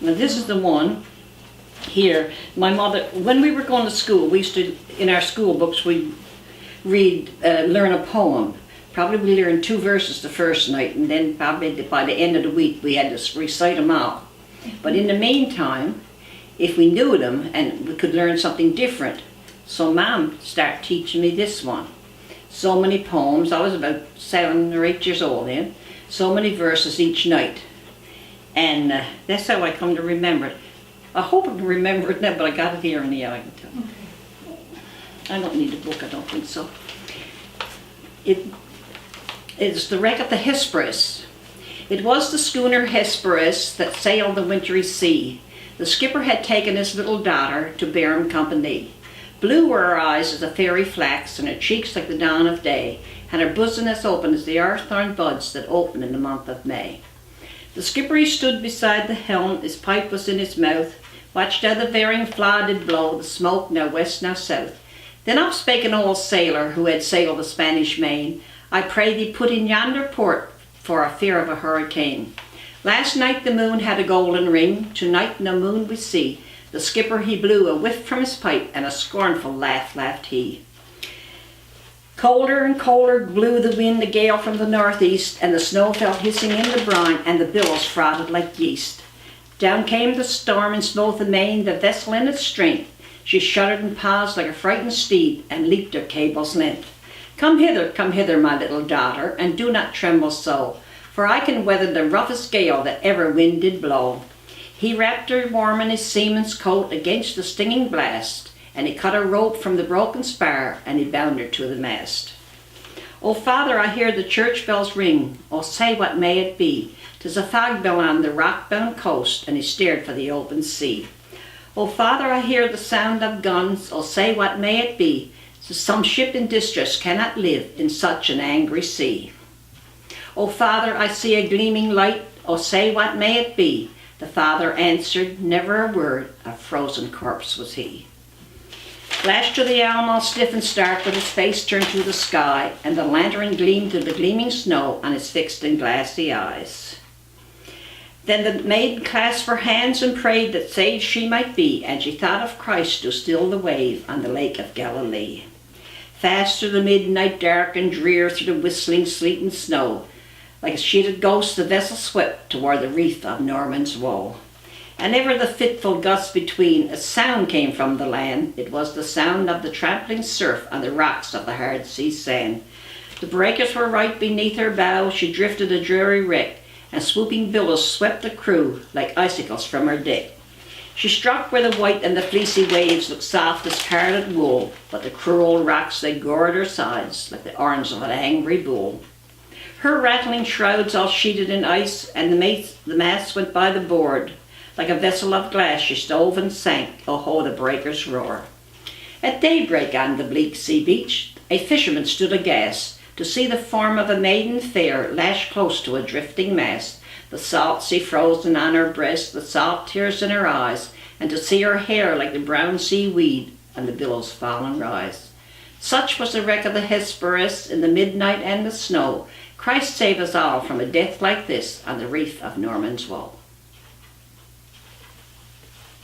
Now this is the one here. My mother, when we were going to school, we used to, in our school books, we'd learn a poem. Probably we learned 2 verses the first night, and then probably by the end of the week we had to recite them all. But in the meantime, if we knew them and we could learn something different, so Mom started teaching me this one. So many poems. I was about 7 or 8 years old then. So many verses each night. And that's how I come to remember it. I hope I can remember it now, but I got it here in the eye. I don't need a book, I don't think so. It's the wreck of the Hesperus. It was the schooner Hesperus that sailed the wintry sea. The skipper had taken his little daughter to bear him company. Blue were her eyes as a fairy flax, and her cheeks like the dawn of day, and her bosom as open as the earthorn buds that open in the month of May. The skipper he stood beside the helm, his pipe was in his mouth, watched how the varying flaw did blow, the smoke now west, now south. Then up spake an old sailor who had sailed the Spanish main, I pray thee put in yonder port for a fear of a hurricane. Last night the moon had a golden ring, tonight no moon we see. The skipper he blew a whiff from his pipe, and a scornful laugh laughed he. Colder and colder blew the wind, a gale from the northeast, and the snow fell hissing in the brine, and the billows frothed like yeast. Down came the storm and smote the main, the vessel in its strength. She shuddered and paused like a frightened steed, and leaped her cable's length. Come hither, my little daughter, and do not tremble so, for I can weather the roughest gale that ever wind did blow. He wrapped her warm in his seaman's coat against the stinging blast, and he cut a rope from the broken spar, and he bound her to the mast. O father, I hear the church bells ring, oh say what may it be? 'Tis a fog bell on the rock-bound coast, and he steered for the open sea. O father, I hear the sound of guns, oh say what may it be? Some ship in distress cannot live in such an angry sea. O father, I see a gleaming light, oh say what may it be? The father answered, never a word, a frozen corpse was he. Lashed to the elm all stiff and stark, with his face turned to the sky, and the lantern gleamed through the gleaming snow on his fixed and glassy eyes. Then the maid clasped her hands and prayed that saved she might be, and she thought of Christ who stilled the wave on the lake of Galilee. Fast through the midnight dark and drear, through the whistling sleet and snow, like a sheeted ghost the vessel swept toward the reef of Norman's Woe. And ever the fitful gusts between, a sound came from the land. It was the sound of the trampling surf on the rocks of the hard sea sand. The breakers were right beneath her bow, she drifted a dreary wreck, and swooping billows swept the crew like icicles from her deck. She struck where the white and the fleecy waves looked soft as scarlet wool, but the cruel rocks they gored her sides like the horns of an angry bull. Her rattling shrouds all sheeted in ice, and the masts went by the board. Like a vessel of glass she stove and sank, oh ho, the breakers roar. At daybreak on the bleak sea beach, a fisherman stood aghast to see the form of a maiden fair lashed close to a drifting mast, the salt sea frozen on her breast, the salt tears in her eyes, and to see her hair like the brown seaweed on the billows fall and rise. Such was the wreck of the Hesperus in the midnight and the snow. Christ save us all from a death like this on the reef of Norman's Woe.